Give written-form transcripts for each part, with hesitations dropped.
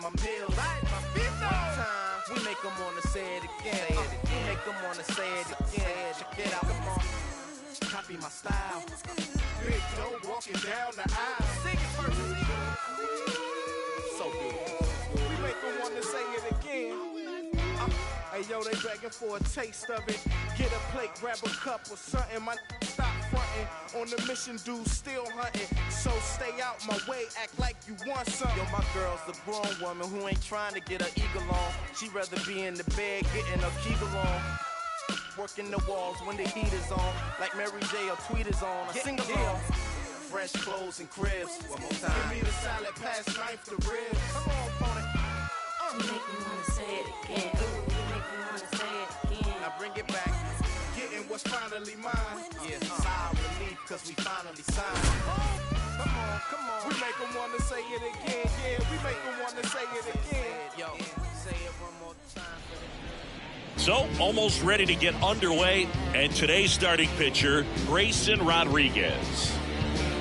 my meals. One time, we make them wanna say it again. We make them wanna say it again. Check it out, come on. Copy my style. Big Joe walking down the aisle. Sing it first. So good. We make them wanna say it again. Hey yo, they begging for a taste of it. Get a plate, grab a cup or something. My stop fronting. On the mission, dude, still hunting. So stay out my way, act like you want something. Yo, my girl's a grown woman who ain't trying to get her eagle on. She'd rather be in the bed getting her kegel on. Working the walls when the heat is on. Like Mary J or Tweet is on. I sing along. Fresh clothes and cribs. One more time. Give me the salad, pass knife to ribs. Come on, opponent. You make me wanna say it again. Ooh, you make me wanna say it again. Now bring it back. Getting what's finally mine. Yeah, sigh of relief, cause we finally signed. Come on, come on. We make them wanna say it again. Yeah, we make them wanna say it again. Yo, say it one more time. So, almost ready to get underway, and today's starting pitcher, Grayson Rodriguez.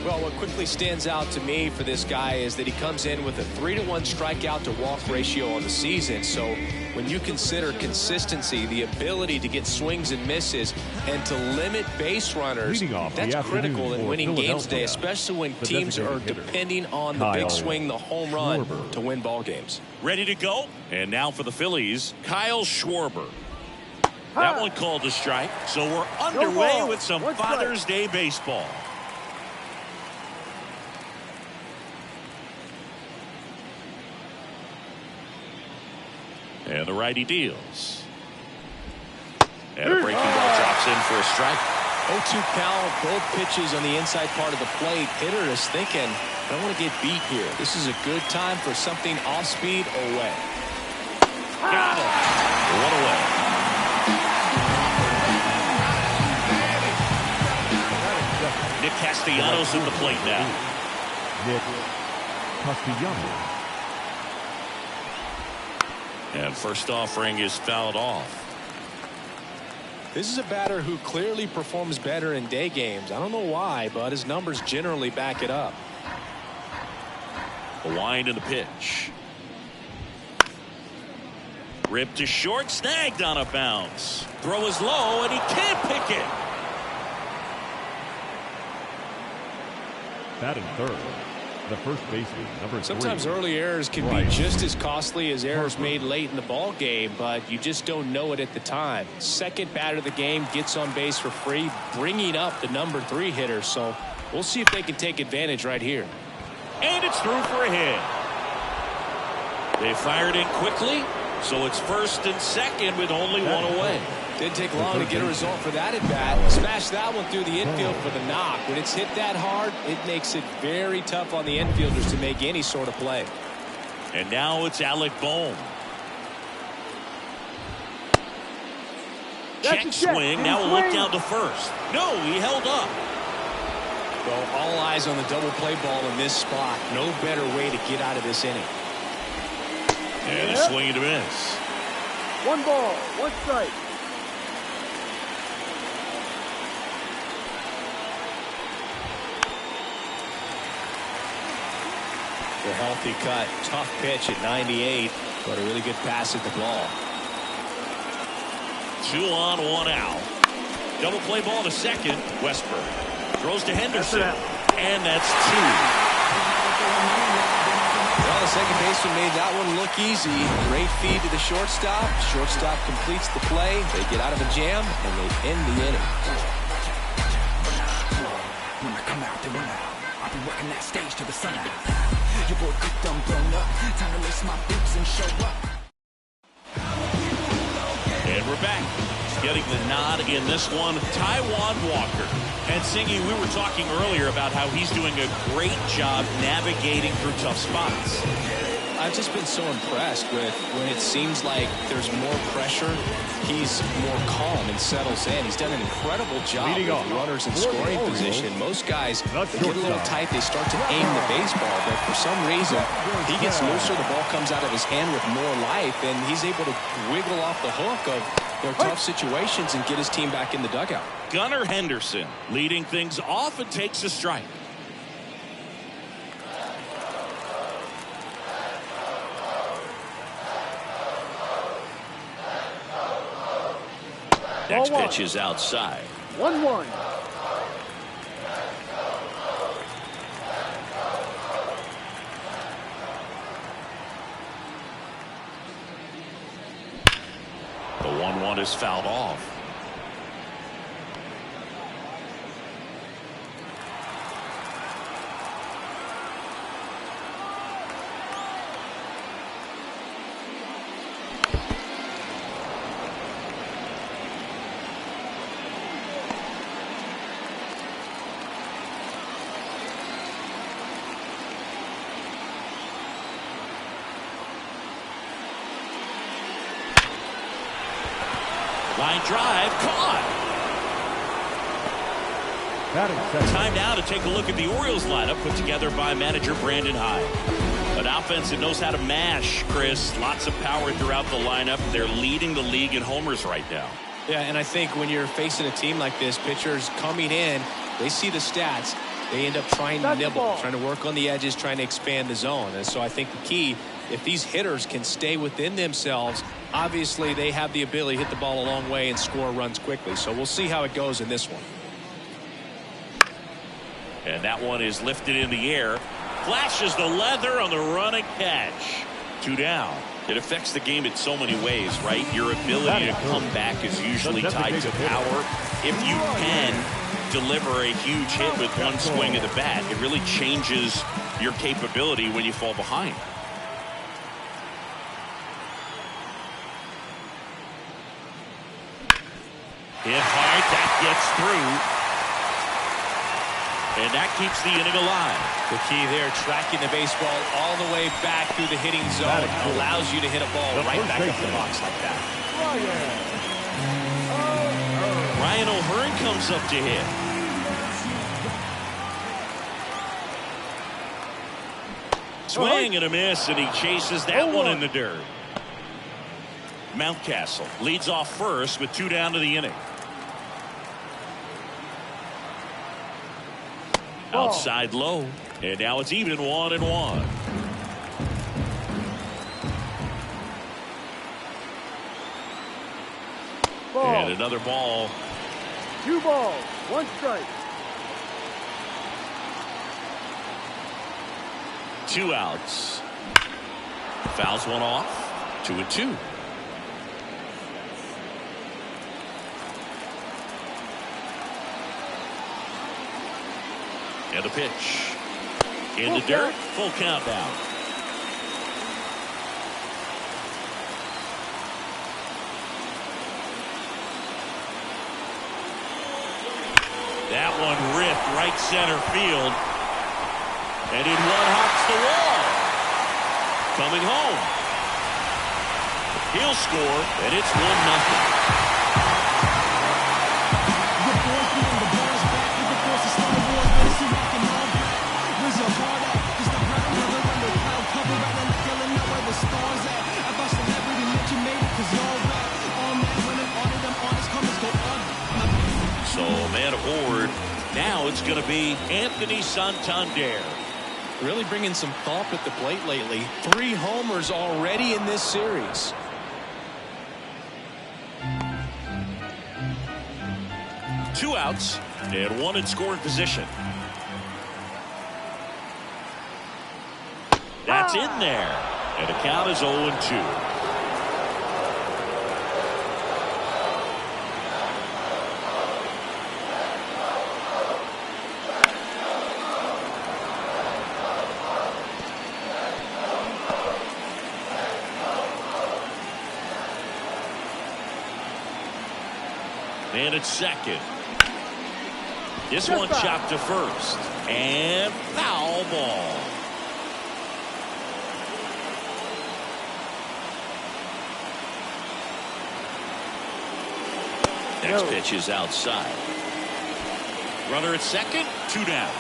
Well, what quickly stands out to me for this guy is that he comes in with a 3-to-1 strikeout to walk ratio on the season. So when you consider consistency, the ability to get swings and misses, and to limit base runners, that's critical in winning games today, especially when teams are depending on the big swing, the home run, to win ball games. Ready to go? And now for the Phillies, Kyle Schwarber. That one called a strike. So we're underway with some Father's Day baseball. And the righty deals. And a breaking ball drops in for a strike. 0-2 count, both pitches on the inside part of the plate. Hitter is thinking, I don't want to get beat here. This is a good time for something off speed or away. Got it. One away. Nick Castellanos at the plate now. Nick Castellanos. And first offering is fouled off. This is a batter who clearly performs better in day games. I don't know why, but his numbers generally back it up. A wind in the pitch. Ripped to short, snagged on a bounce. Throw is low, and he can't pick it. Batting third, the first baseman, number 3. Sometimes early errors can be just as costly as errors made late in the ball game, but you just don't know it at the time. Second batter of the game gets on base for free, bringing up the number 3 hitter. So we'll see if they can take advantage right here. And it's through for a hit. They fired in quickly, so it's first and second with only one away. Didn't take long to get a result for that at bat. Smashed that one through the infield for the knock. When it's hit that hard, it makes it very tough on the infielders to make any sort of play. And now it's Alec Bohm. Check swing. Now a look down to first. No, he held up. Well, all eyes on the double play ball in this spot. No better way to get out of this inning. And a swing and a miss. 1 ball, 1 strike. The healthy cut, tough pitch at 98, but a really good pass at the ball. 2 on, 1 out. Double play ball to second. Westberg throws to Henderson, and that's 2. Well, the second baseman made that one look easy. Great feed to the shortstop. Shortstop completes the play. They get out of a jam, and they end the inning. When I come out, then when I'll be working that stage to the sun out. Your boy cooked, I'm blown up. Time to lace my boots and show up. And we're back. Getting the nod in this one, Taijuan Walker. And Singy, we were talking earlier about how he's doing a great job navigating through tough spots. I've just been so impressed with when it seems like there's more pressure, he's more calm and settles in. He's done an incredible job with runners in scoring position. Most guys get a little tight, they start to aim the baseball, but for some reason, he gets looser, the ball comes out of his hand with more life, and he's able to wiggle off the hook of their tough situations and get his team back in the dugout. Gunnar Henderson leading things off and takes a strike. Next pitch is outside. 1-1. The 1-1 is fouled off. Line drive, caught. Time now to take a look at the Orioles lineup put together by manager Brandon Hyde. An offense that knows how to mash, Chris. Lots of power throughout the lineup. They're leading the league in homers right now. Yeah, and I think when you're facing a team like this, pitchers coming in, they see the stats. They end up trying to nibble, trying to work on the edges, trying to expand the zone. And so I think the key, if these hitters can stay within themselves, obviously they have the ability to hit the ball a long way and score runs quickly. So we'll see how it goes in this one. And that one is lifted in the air. Flashes the leather on the running catch. 2 down. It affects the game in so many ways, right? Your ability to come back is usually tied to power. If you can deliver a huge hit with one swing of the bat, it really changes your capability when you fall behind. Hit hard, that gets through. And that keeps the inning alive. The key there, tracking the baseball all the way back through the hitting zone, allows you to hit a ball right back up the box like that. Ryan O'Hearn comes up to hit. Swing and a miss, and he chases that one in the dirt. Mountcastle leads off first with 2 down to the inning. Outside low, and now it's even 1-1. And another ball. 2 balls, 1 strike. 2 outs. Fouls one off. 2-2. And a pitch. In the dirt. Full count now. That one ripped right center field. And in one hops the wall. Coming home. He'll score, and it's 1-0. So man aboard. Now it's going to be Anthony Santander. Really bringing some thump at the plate lately. 3 homers already in this series. Two outs and 1 in scoring position. That's in there. And the count is 0-2. And it's second. This one chopped to first. And foul ball. Next pitch is outside. Runner at second, 2 down.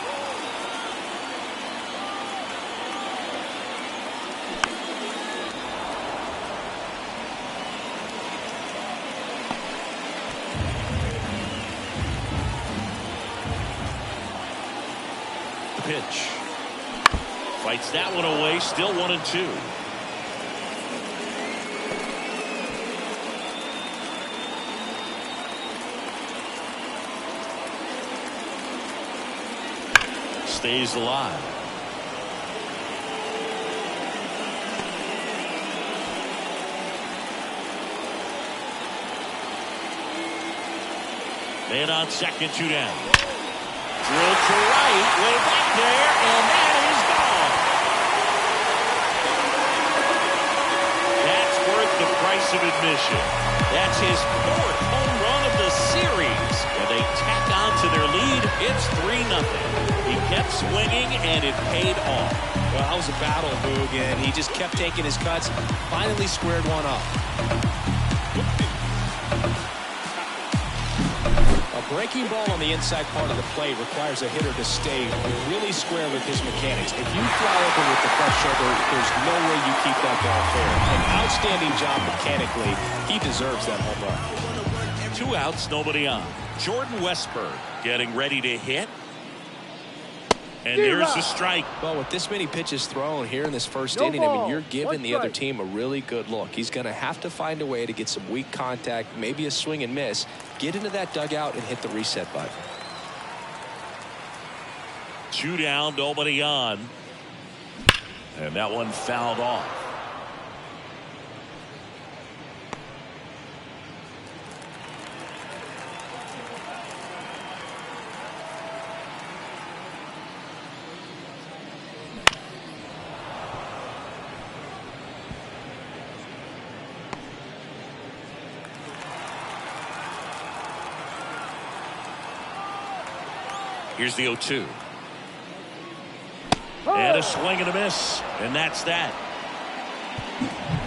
Pitch. Fights that one away. Still 1-2. stays alive. Man on second, 2 down. Drilled to right, way back there, and that is gone. That's worth the price of admission. That's his 4th home run of the series. And they tack on to their lead. It's 3-0. He kept swinging, and it paid off. Well, that was a battle, Boog, and he just kept taking his cuts. Finally squared one up. A breaking ball on the inside part of the plate requires a hitter to stay really square with his mechanics. If you fly over with the left shoulder, there's no way you keep that ball fair. An outstanding job mechanically. He deserves that home run. 2 outs, nobody on. Jordan Westburg getting ready to hit. And there's the strike. Well, with this many pitches thrown here in this first inning, I mean, you're giving the other team a really good look. He's going to have to find a way to get some weak contact, maybe a swing and miss, get into that dugout and hit the reset button. 2 down, nobody on. And that one fouled off. Here's the 0-2. And a swing and a miss. And that's that.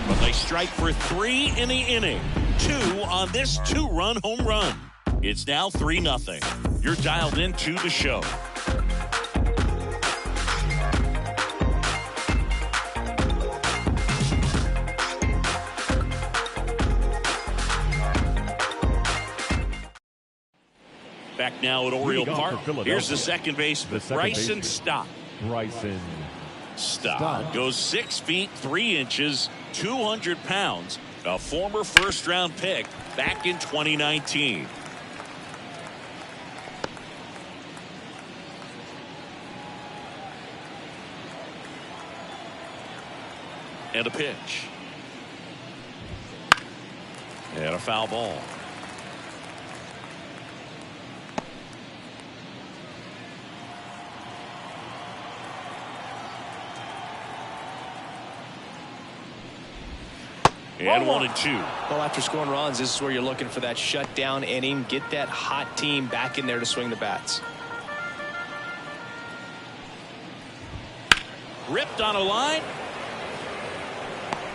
But they strike for 3 in the inning. 2 on this 2-run home run. It's now 3-0. You're dialed into the show. Back now at Oriole Park. Here's the second baseman, Bryson Stott. Bryson Stott goes 6 feet 3 inches, 200 pounds. A former first-round pick back in 2019. And a pitch. And a foul ball. And 1-2. Well, after scoring runs, this is where you're looking for that shutdown inning. Get that hot team back in there to swing the bats. Ripped on a line.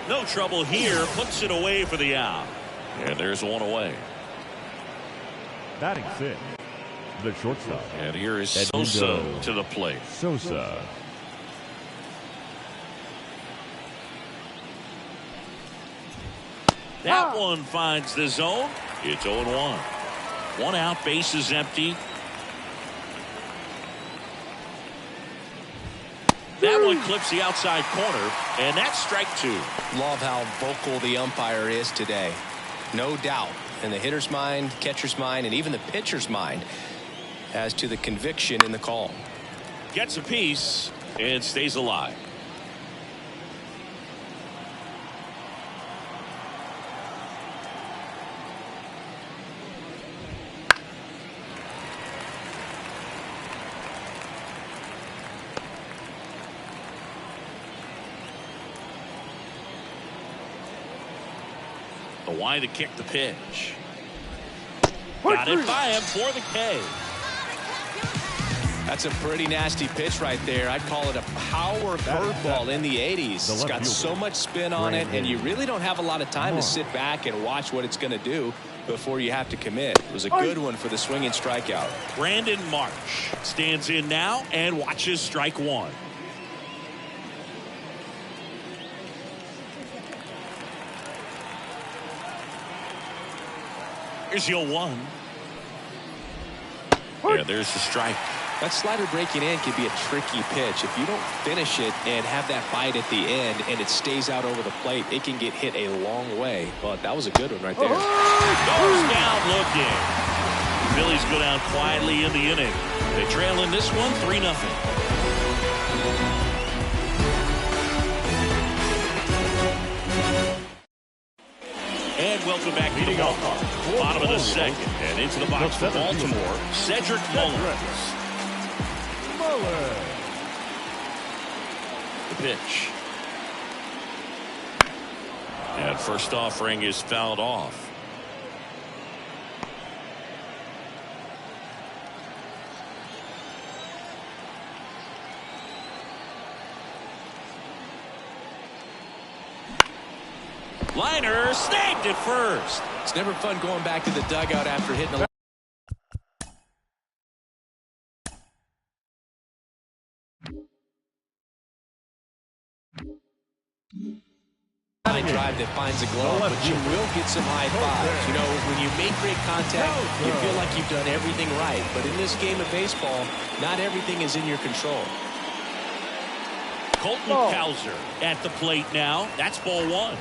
No trouble here. Puts it away for the out. And there's one away. Batting 6, the shortstop. And here is Sosa to the plate. Sosa. That one finds the zone. It's 0-1. 1 out, base is empty. That one clips the outside corner, and that's strike 2. Love how vocal the umpire is today. No doubt in the hitter's mind, catcher's mind, and even the pitcher's mind as to the conviction in the call. Gets a piece and stays alive. The wide to kick the pitch. Got it by him for the K. That's a pretty nasty pitch right there. I'd call it a power curveball in the 80s. It's got so much spin on it, and you really don't have a lot of time to sit back and watch what it's going to do before you have to commit. It was a good one for the swinging strikeout. Brandon March stands in now and watches strike 1. Here's the 0-1. Yeah, there's the strike. That slider breaking in can be a tricky pitch. If you don't finish it and have that bite at the end and it stays out over the plate, it can get hit a long way. But that was a good one right there. Goes down looking. Phillies go down quietly in the inning. They trail in this one 3-0. And welcome back to the ballpark. Bottom of the second. And into the box for Baltimore, Cedric Mullins. The pitch. And first offering is fouled off. Liner snagged at first. It's never fun going back to the dugout after hitting a drive that finds a glove, but you will get some high fives. You know, when you make great contact, you feel like you've done everything right. But in this game of baseball, not everything is in your control. Colton Cowser at the plate now. That's ball one.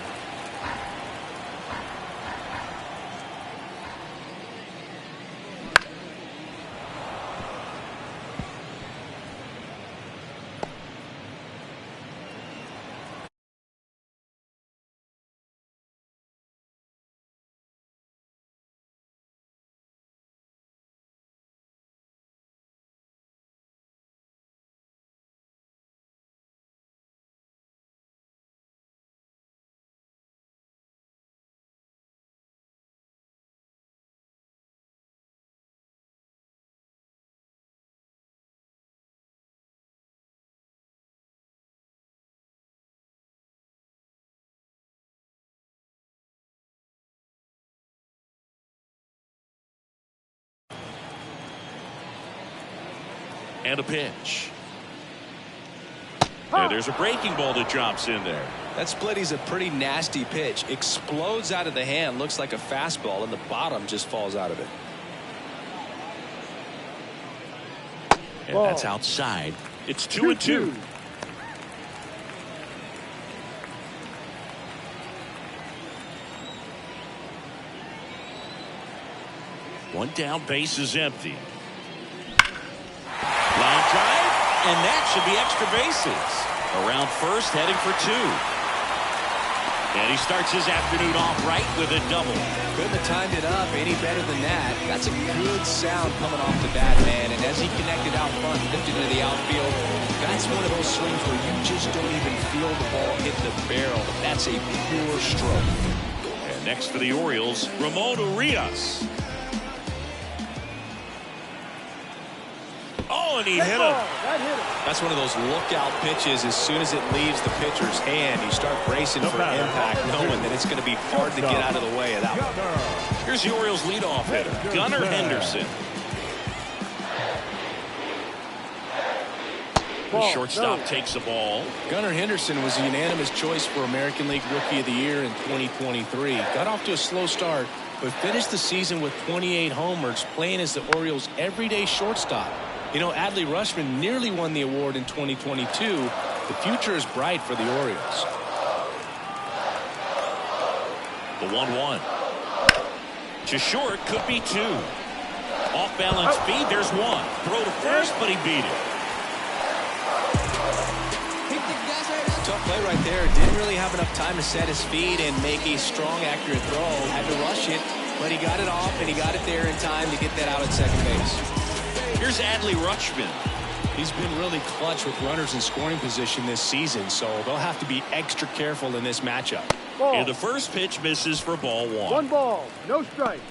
And a pitch. Yeah, there's a breaking ball that drops in there. That split is a pretty nasty pitch. Explodes out of the hand. Looks like a fastball, and the bottom just falls out of it. And that's outside. It's 2-2. One down, base is empty. Line drive, and that should be extra bases. Around first, heading for two. And he starts his afternoon off right with a double. Couldn't have timed it up any better than that. That's a good sound coming off the bat, man. And as he connected out front, lifted into the outfield, that's one of those swings where you just don't even feel the ball hit the barrel. That's a pure stroke. And next for the Orioles, Ramon Urias. Oh, and he hit him. That's one of those lookout pitches. As soon as it leaves the pitcher's hand, you start bracing for impact, knowing that it's going to be hard to get out of the way of that one. Here's the Orioles leadoff hitter, Gunnar Henderson. The shortstop takes the ball. Gunnar Henderson was a unanimous choice for American League Rookie of the Year in 2023. Got off to a slow start, but finished the season with 28 homers, playing as the Orioles' everyday shortstop. You know, Adley Rutschman nearly won the award in 2022. The future is bright for the Orioles. The 1-1. To short, could be two. Off-balance feed, there's one. Throw to first, but he beat it. Tough play right there. Didn't really have enough time to set his feet and make a strong, accurate throw. Had to rush it, but he got it off, and he got it there in time to get that out at second base. Here's Adley Rutschman. He's been really clutch with runners in scoring position this season, so they'll have to be extra careful in this matchup. And the first pitch misses for ball one. 1 ball, no strike.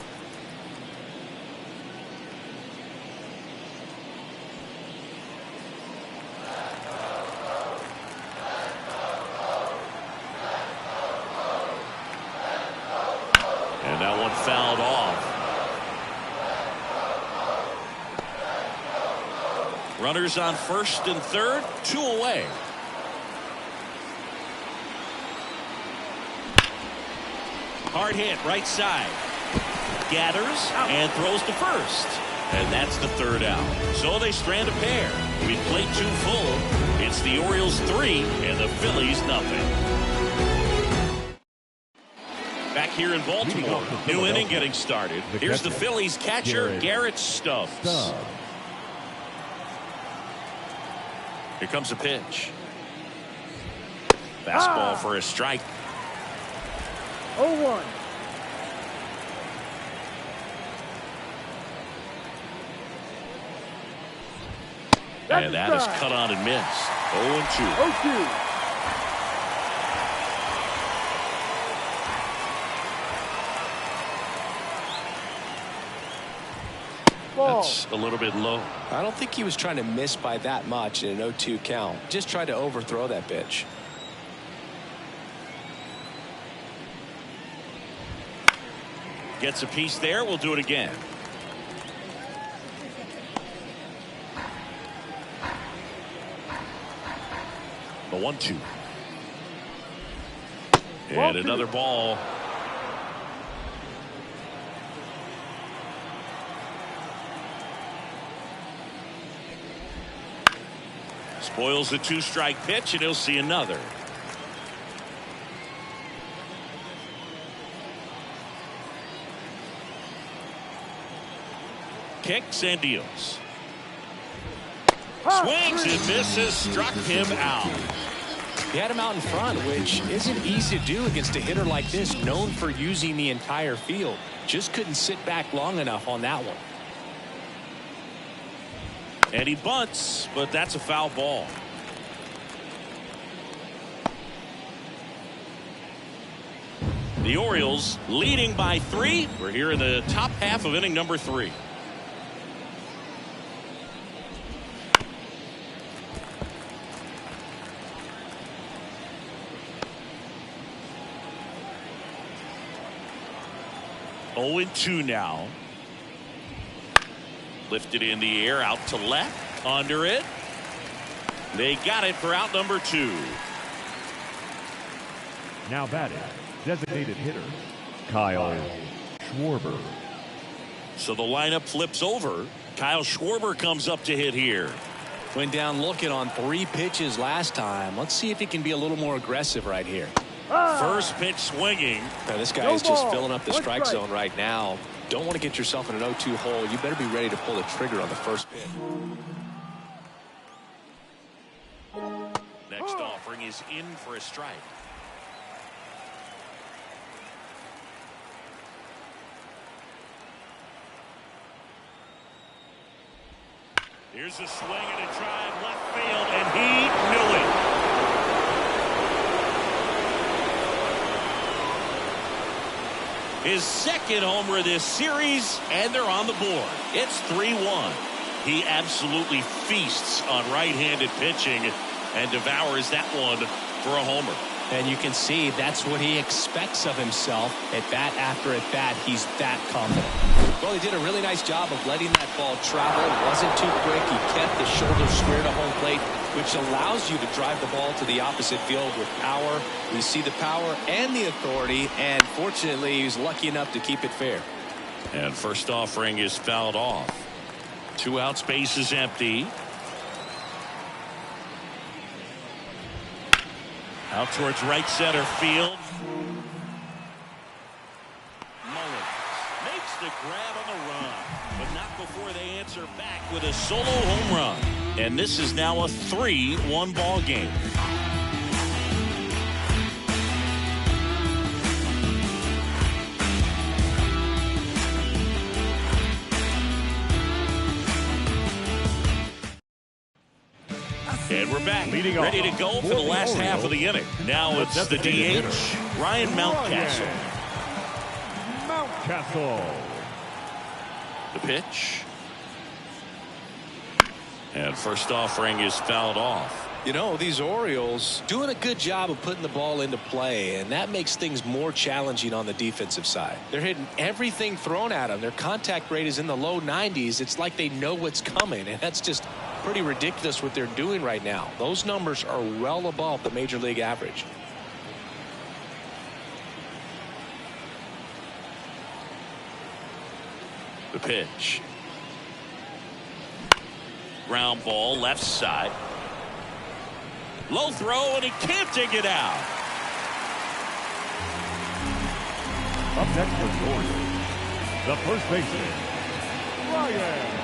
And that one fouled off. Runners on first and third, 2 away. Hard hit, right side. Gathers and throws to first. And that's the third out. So they strand a pair. With plate 2 full, it's the Orioles 3 and the Phillies nothing. Back here in Baltimore, new inning getting started. Here's the Phillies catcher, Garrett Stubbs. Here comes a pitch. Fastball for a strike. 0-1. And that is cut on and missed. 0-2. 0-2. That's a little bit low. I don't think he was trying to miss by that much in an 0-2 count. Just tried to overthrow that pitch. Gets a piece there. We'll do it again. The 1-2. And another ball. Spoils the 2-strike pitch, and he'll see another. Kicks and deals. Swings and misses, struck him out. He had him out in front, which isn't easy to do against a hitter like this, known for using the entire field. Just couldn't sit back long enough on that one. And he bunts, but that's a foul ball. The Orioles leading by 3. We're here in the top half of inning number 3. Oh and 2 now. Lifted in the air, out to left, under it. They got it for out number 2. Now batting, designated hitter, Kyle Schwarber. So the lineup flips over. Kyle Schwarber comes up to hit here. Went down looking on 3 pitches last time. Let's see if he can be a little more aggressive right here. First pitch swinging. Now, this guy is just filling up the strike zone right now. Don't want to get yourself in an 0-2 hole. You better be ready to pull the trigger on the first pitch. Next offering is in for a strike. Here's a swing and a drive left field, and he knew it. His second homer this series, and they're on the board. It's 3-1. He absolutely feasts on right-handed pitching and devours that one for a homer. And you can see that's what he expects of himself. At bat after at bat, he's that confident. Well, he did a really nice job of letting that ball travel. It wasn't too quick. He kept the shoulder square to home plate, which allows you to drive the ball to the opposite field with power. We see the power and the authority, and fortunately, he's lucky enough to keep it fair. And first offering is fouled off. 2 outs, base is empty. Out towards right center field. Mullins makes the grab on the run, but not before they answer back with a solo home run. And this is now a 3-1 ball game. And we're back, ready to go for the last half of the inning. Now it's the DH, Ryan Mountcastle. The pitch. And first offering is fouled off. You know, these Orioles doing a good job of putting the ball into play, and that makes things more challenging on the defensive side. They're hitting everything thrown at them. Their contact rate is in the low 90s. It's like they know what's coming, and that's just pretty ridiculous what they're doing right now. Those numbers are well above the major league average. The pitch. Ground ball left side. Low throw, and he can't dig it out. Up next for the Orioles, the first baseman, Ryan.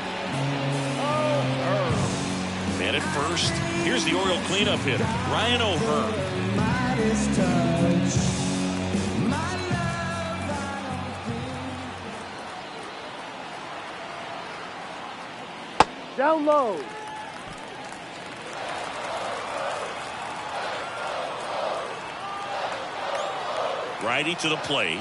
And at first, here's the Oriole cleanup hitter, Ryan O'Hearn. Down low. Righty to the plate.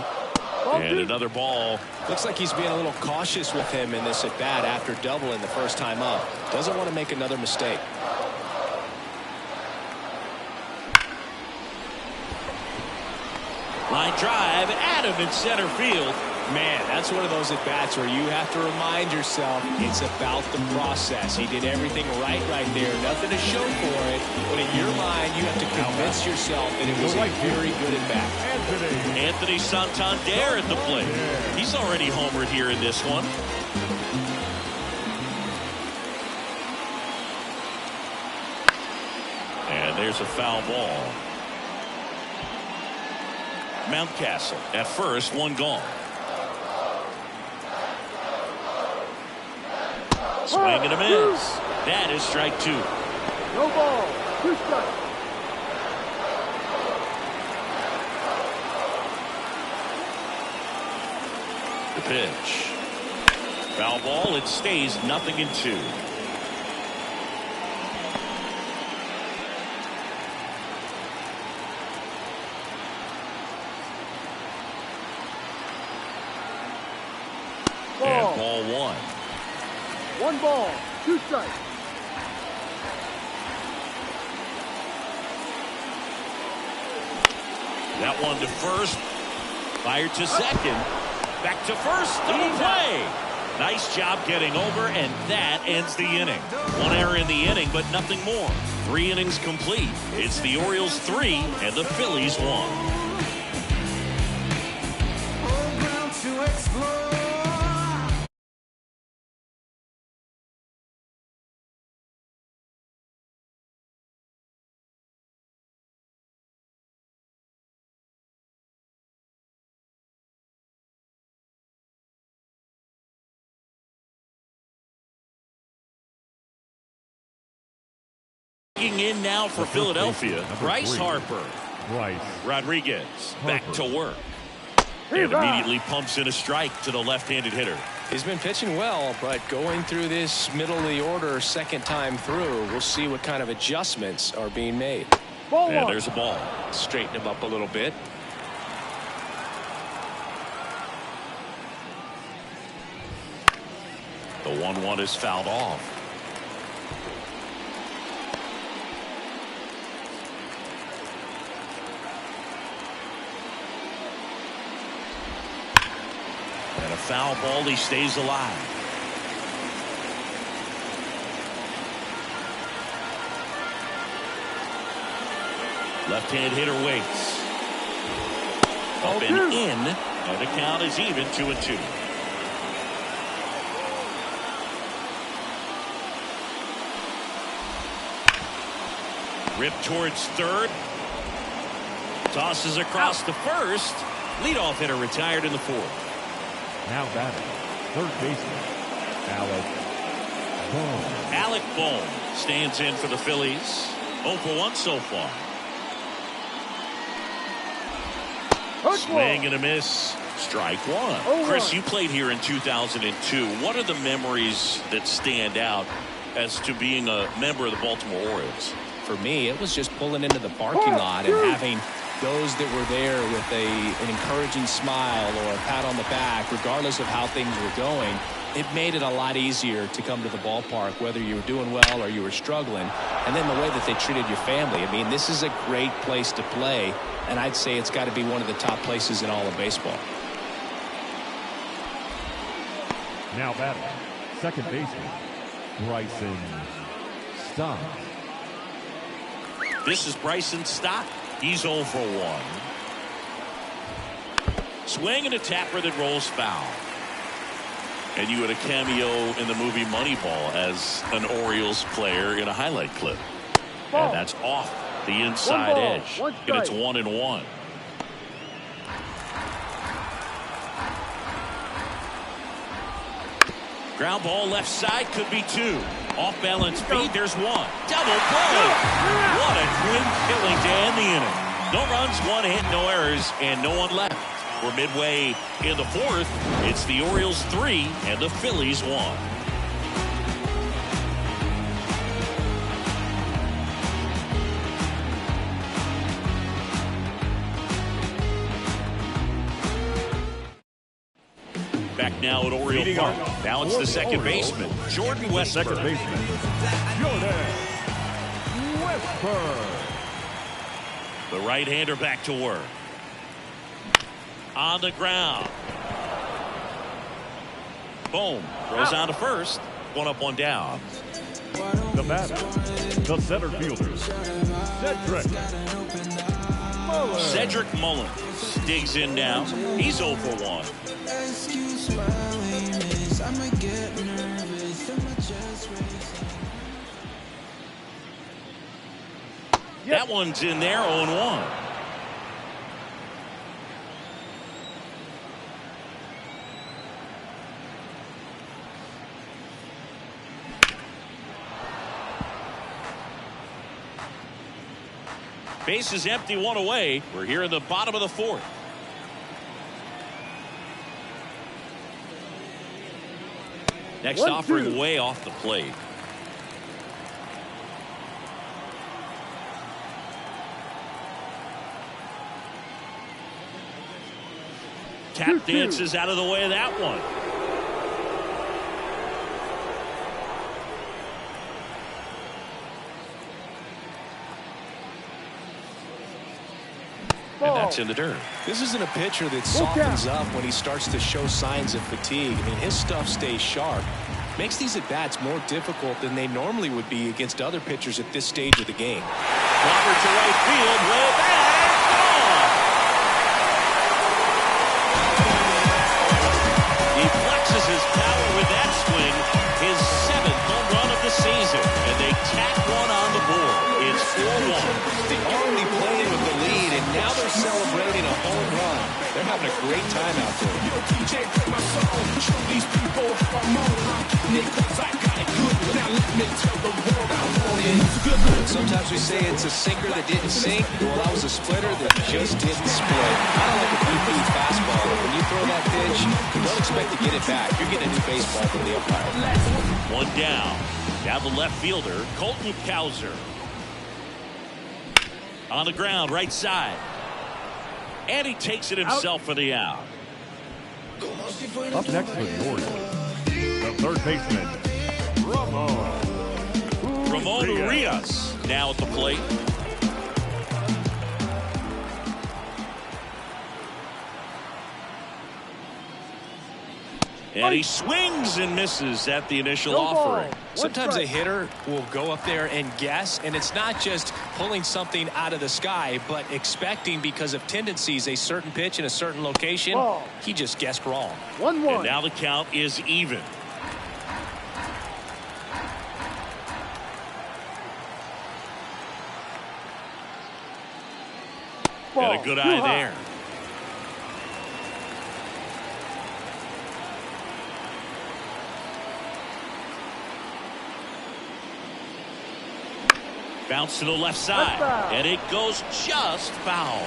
And another ball. Looks like he's being a little cautious with him in this at bat after doubling the first time up. Doesn't want to make another mistake. Line drive, Adam in center field. Man, that's one of those at-bats where you have to remind yourself it's about the process. He did everything right there. Nothing to show for it. But in your mind, you have to convince yourself that it was a very good at-bat. Anthony Santander at the plate. He's already homered here in this one. And there's a foul ball. Mountcastle at first, one gone. Swing and a miss. That is strike two. No ball. 2 strikes. The pitch. Foul ball. It stays 0-2. And ball one. 1 ball. 2 strikes. That one to first. Fired to second. Back to first. Double play. Nice job getting over, and that ends the inning. One error in the inning, but nothing more. 3 innings complete. It's the Orioles 3 and the Phillies 1. In now for Philadelphia, Bryce Harper. Rodriguez back to work. And immediately pumps in a strike to the left-handed hitter. He's been pitching well, but going through this middle of the order second time through, we'll see what kind of adjustments are being made. And there's a ball. Straighten him up a little bit. The 1-1 is fouled off. And a foul ball, he stays alive. Left-hand hitter waits. Up and in, and the count is even 2-2. Rip towards third. Tosses across to first. Leadoff hitter retired in the fourth. Now batting, third baseman, Alec Bohm stands in for the Phillies. 0 for 1 so far. Swing and a miss. Strike one. Chris, you played here in 2002. What are the memories that stand out as to being a member of the Baltimore Orioles? For me, it was just pulling into the parking lot and having those that were there with an encouraging smile or a pat on the back, regardless of how things were going. It made it a lot easier to come to the ballpark, whether you were doing well or you were struggling. And then the way that they treated your family. I mean, this is a great place to play, and I'd say it's got to be one of the top places in all of baseball. Now batting, second baseman, Bryson Stott. This is Bryson Stott. He's 0 for 1. Swing and a tapper that rolls foul. And you had a cameo in the movie Moneyball as an Orioles player in a highlight clip. And that's off the inside edge. And it's 1-1. Ground ball left side, could be two. Off balance feed, there's one. Double play. What a twin killing to end the inning. No runs, one hit, no errors, and no one left. We're midway in the fourth. It's the Orioles 3 and the Phillies 1. Back now at Oriole Park. Now it's the second baseman, Jordan Westburg. Second baseman, Jordan Westburg. The right-hander back to work. On the ground. Boom. Throws on to first. One up, one down. The batter, the center fielder, Cedric Mullins digs in now. He's 0 for 1. That one's in there, 0-1. Base is empty, one away. We're here in the bottom of the fourth. Next offering way off the plate. Tap dances out of the way of that one. And that's in the dirt. This isn't a pitcher that softens up when he starts to show signs of fatigue. I mean, his stuff stays sharp. Makes these at-bats more difficult than they normally would be against other pitchers at this stage of the game. Robert to right field, way back, gone. He flexes his power with that swing, his 7th home run of the season, and they tack one on the board. It's 4-1. They already played with the lead, and now they're celebrating a home run. They're having a great time out there. Sometimes we say it's a sinker that didn't sink. Well, that was a splitter that just didn't split. Kind of like a BP fastball. When you throw that pitch, you don't expect to get it back. You're getting a new baseball from the umpire. One down. Now the left fielder, Colton Cowser. On the ground, right side. And he takes it himself for the out. Up next for the Orioles, the third baseman, Ramon Urias now at the plate. And he swings and misses at the initial offering. Sometimes a hitter will go up there and guess, and it's not just pulling something out of the sky, but expecting because of tendencies a certain pitch in a certain location. He just guessed wrong. 1-1. And now the count is even. Got a good eye there. Bounce to the left side, and it goes just foul.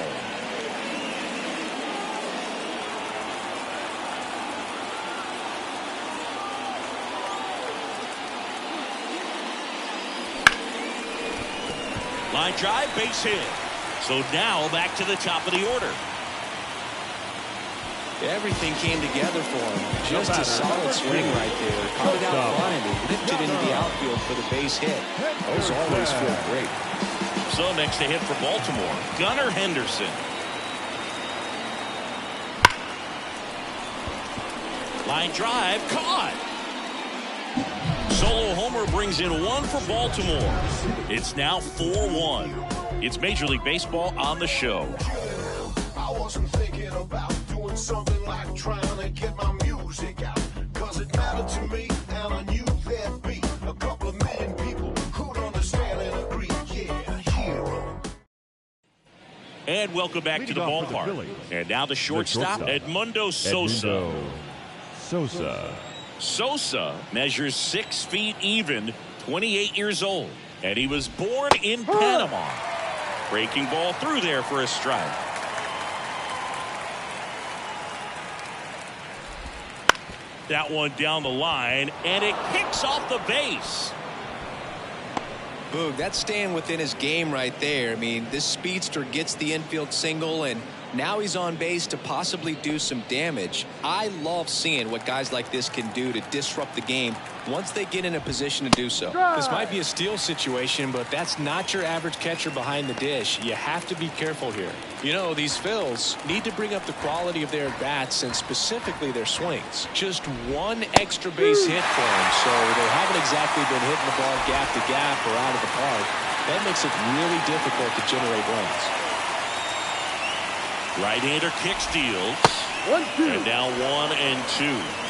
Line drive, base hit. So now back to the top of the order. Everything came together for him. Just a solid swing right there. Caught it out front and lifted into the outfield for the base hit. Those always feel great. So next to hit for Baltimore, Gunnar Henderson. Line drive, caught. Solo homer brings in one for Baltimore. It's now 4-1. It's Major League Baseball on the show. I wasn't thinking about doing something like trying to get my music out, cause it mattered to me and I knew there'd be a couple of million people who'd understand and agree. Yeah, hero. And welcome back to the ballpark. And now the shortstop, Edmundo Sosa. Sosa measures 6 feet even, 28 years old, and he was born in Panama. Breaking ball through there for a strike. That one down the line, and it kicks off the base. Boog, that's staying within his game right there. I mean, this speedster gets the infield single, and now he's on base to possibly do some damage. I love seeing what guys like this can do to disrupt the game once they get in a position to do so. This might be a steal situation, but that's not your average catcher behind the dish. You have to be careful here. You know, these Phils need to bring up the quality of their bats and specifically their swings. Just one extra base hit for them, so they haven't exactly been hitting the ball gap to gap or out of the park. That makes it really difficult to generate runs. Right-hander kick steals. 1-2. And now 1-2.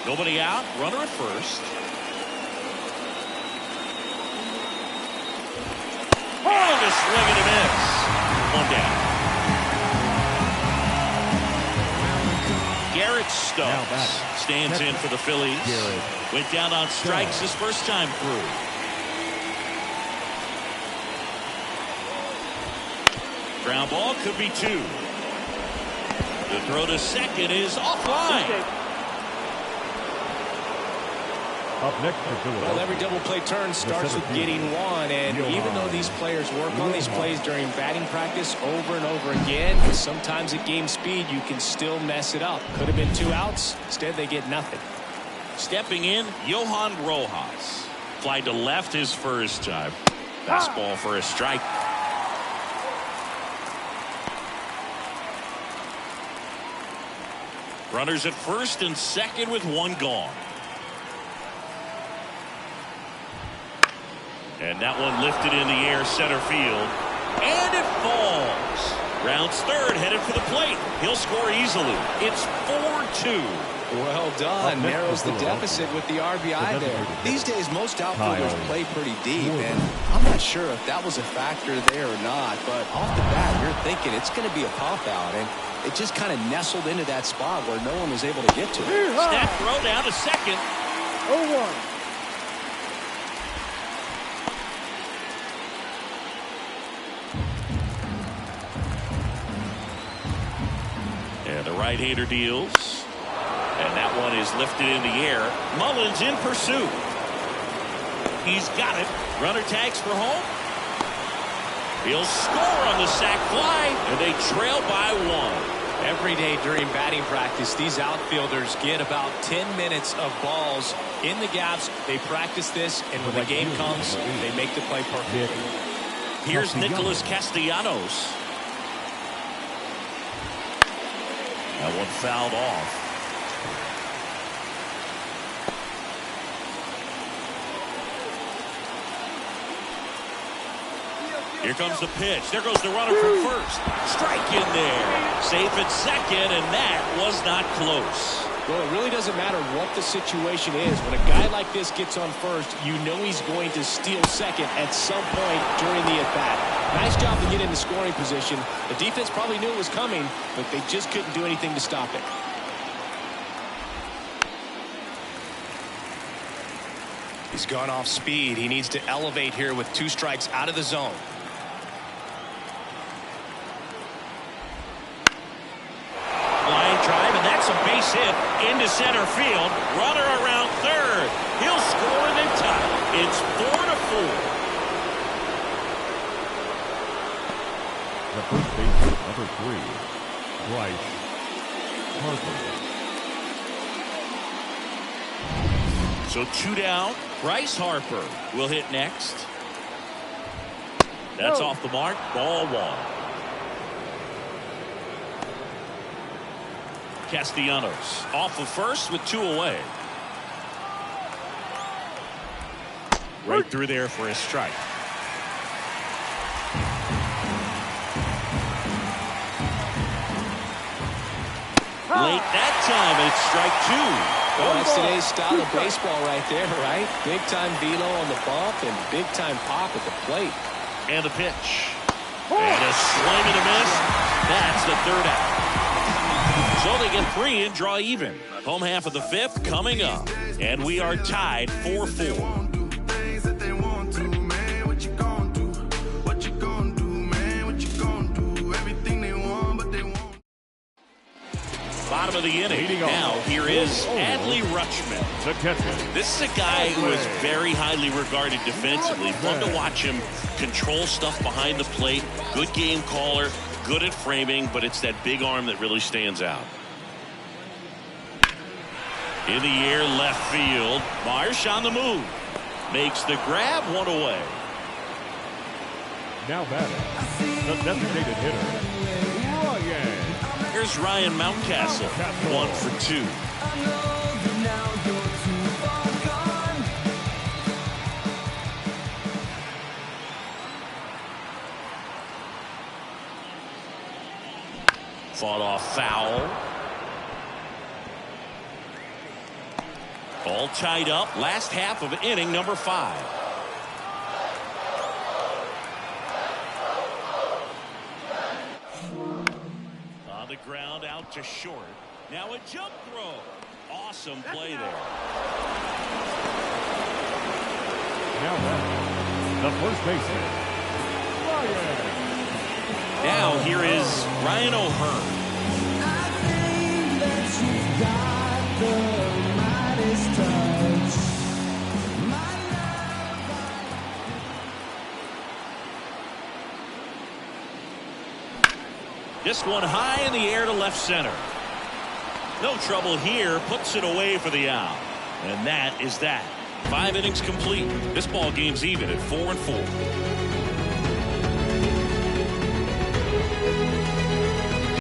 Nobody out. Runner at first. Oh, the swing and a miss. One down. Garrett Stubbs stands in for the Phillies. Went down on strikes his first time through. Ground ball could be 2. The throw to second is offline. Up next for Phillies. Well, every double play turn starts with getting one, and even though these players work on these plays during batting practice over and over again, sometimes at game speed you can still mess it up. Could have been 2 outs. Instead, they get nothing. Stepping in, Johan Rojas. Fly to left his first time. Fastball for a strike. Runners at first and second with 1 gone. And that one lifted in the air, center field. And it falls. Rounds third, headed for the plate. He'll score easily. It's 4-2. Well done. Narrows the deficit with the RBI there. These days, most outfielders play pretty deep, and I'm not sure if that was a factor there or not, but off the bat, you're thinking it's going to be a pop-out, and it just kind of nestled into that spot where no one was able to get to it. Snap throw down to second. 0-1. And the right-hander deals. And that one is lifted in the air. Mullins in pursuit. He's got it. Runner tags for home. He'll score on the sac fly, and they trail by 1. Every day during batting practice, these outfielders get about 10 minutes of balls in the gaps. They practice this, and when the game comes, they make the play perfectly. Here's Nicholas Castellanos. That one fouled off. Here comes the pitch. There goes the runner from first. Strike in there. Safe at second, and that was not close. Well, it really doesn't matter what the situation is. When a guy like this gets on first, you know he's going to steal second at some point during the at-bat. Nice job to get into scoring position. The defense probably knew it was coming, but they just couldn't do anything to stop it. He's gone off speed. He needs to elevate here with 2 strikes out of the zone. Line drive, and that's a base hit into center field. Runner around third. He'll score and then tie. It's 4-4. The first baseman, number 3, Bryce Harper. So 2 down. Bryce Harper will hit next. That's off the mark. Ball 1. Castellanos off of first with 2 away. Right through there for a strike. Late that time, and it's strike 2. Well, that's today's style of baseball right there, right? Big-time velo on the bump and big-time pop at the plate. And the pitch. And a swing and a miss. That's the third out. So they get 3 and draw even. Home half of the 5th coming up. And we are tied 4-4. Bottom of the inning. Now here is Adley Rutschman. The catcher. This is a guy who is very highly regarded defensively. Fun to watch him control stuff behind the plate. Good game caller. Good at framing. But it's that big arm that really stands out. In the air, left field. Marsh on the move. Makes the grab, 1 away. Now batting, the designated hitter, Ryan. Here's Ryan Mountcastle, 1 for 2. Fought off foul. All tied up. Last half of inning number 5. The ground out to short. Now a jump throw. Awesome play there. Now back, the first baseman, Ryan. Now here is Ryan O'Hearn. I think that you've got the Midas touch. This one high in the air to left center. No trouble here. Puts it away for the out. And that is that. 5 innings complete. This ball game's even at 4-4.